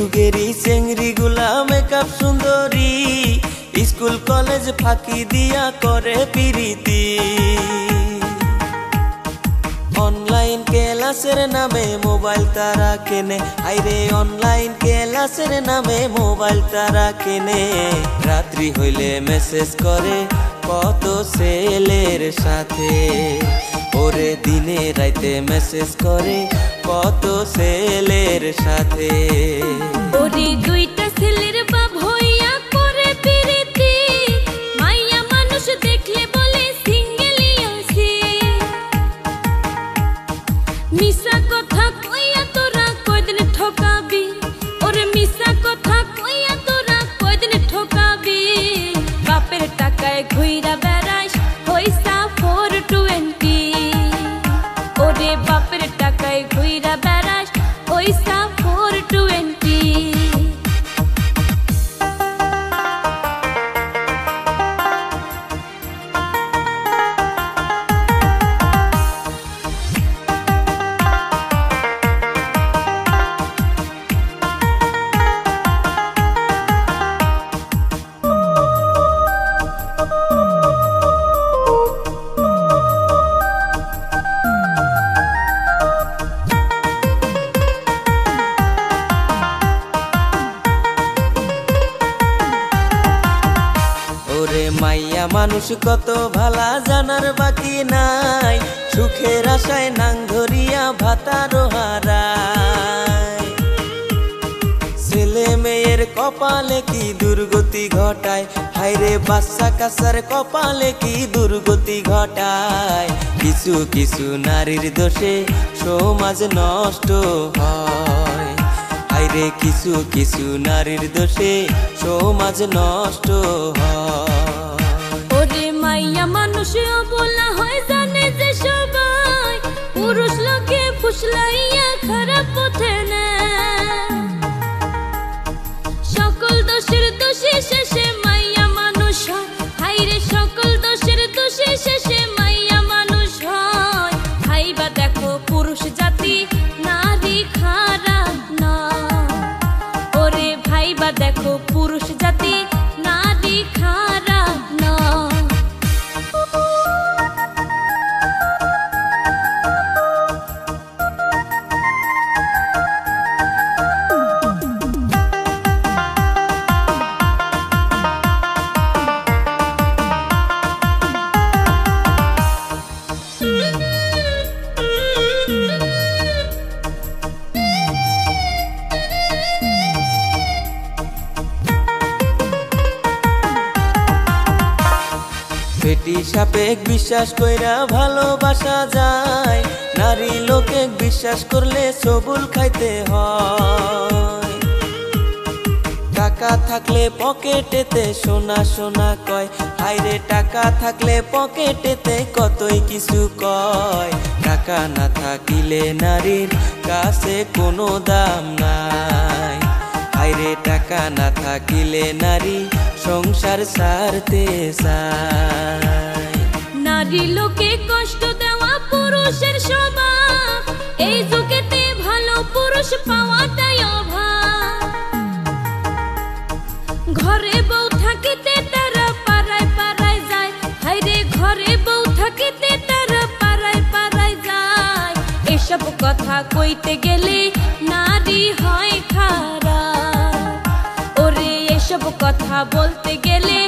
যুগেরই চেংড়ি গুলা মেকআপ সুন্দরী, school college ফাঁকি দিয়া করে পিরিতি। অনলাইন ক্লাসের নামে মোবাইল তারা কেনে, আইরে অনলাইন ক্লাসের নামে মোবাইল তারা কেনে। রাত্রি হইলে মেসেজ করে কত ছেলের সাথে, ওরে দিনে রাইতে মেসেজ করে কত ছেলের সাথে। ওরে দুইটা ছেলের বাপ হইয়া করে পিরিতি, মাইয়া মানুষ দেখলে বলে সিঙ্গেলই আছি। মিশা কথা কইয়া তোরা কয়দিন ঠকাবি, ওরে মিশা কথা কইয়া তোরা কয়দিন ঠকাবি। বাপের টাকায় ঘুইরা বেড়াস পয়সা 420, ওরে বাপের টাকায় ঘুইরা বেড়াস পয়সা 420। মাইয়া মানুষ কত ভালা জানার বাকি নাই, সুখের আশায় নাং ধরিয়া ভাতারো হারায়। ছেলে মেয়ের কপালে কি দুর্গতি ঘটায়, হায়রে বাচ্চা কাচ্চার কপালে কি দুর্গতি ঘটায়। কিছু কিছু নারীর দোষে সমাজ নষ্ট হয়, হায়রে কিছু কিছু নারীর দোষে সমাজ নষ্ট হয়। ওরে মাইয়া মানুষ অবলা হয় জানে যে সবাই, পুরুষ লোকে ফুসলাইয়া খারাপ পথে নেয়। সকল দোষের দোষী শেষে মাইয়া মানুষ হয়, হাইরে সকল দোষের দোষী শেষে মাইয়া মানুষ হয়। ভাইবা দেখো পুরুষ জাতি নারী খারাপ না, ওরে ভাইবা দেখো পুরুষ জাতি নারী খারাপ না। বেটি সাপেক বিশ্বাস কইরা ভালোবাসা যায়, নারী লোকে বিশ্বাস করলে সবুল খাইতে হয়। টাকা থাকলে পকেটেতে সোনা সোনা কয়, হায়রে টাকা থাকলে পকেটেতে কতই কিছু কয়। টাকা না থাকিলে নারীর কাছে কোনো দাম নাই, হায়রে টাকা না থাকিলে নারী সংসার ছাড়তে চায়। নারী লোকে কষ্ট দেওয়া পুরুষের স্বভাব, এই যুগেতে ভালো পুরুষ পাওয়াটাই অভাব। ঘরে বউ থাকিতে তারা পাড়ায় পাড়ায় যায়, হায়রে ঘরে বউ থাকিতে তারা পাড়ায় পাড়ায় যায়। এসব কথা কইতে গেলে নারী হয় খারাপ, ওরে এসব কথা বলতে গেলে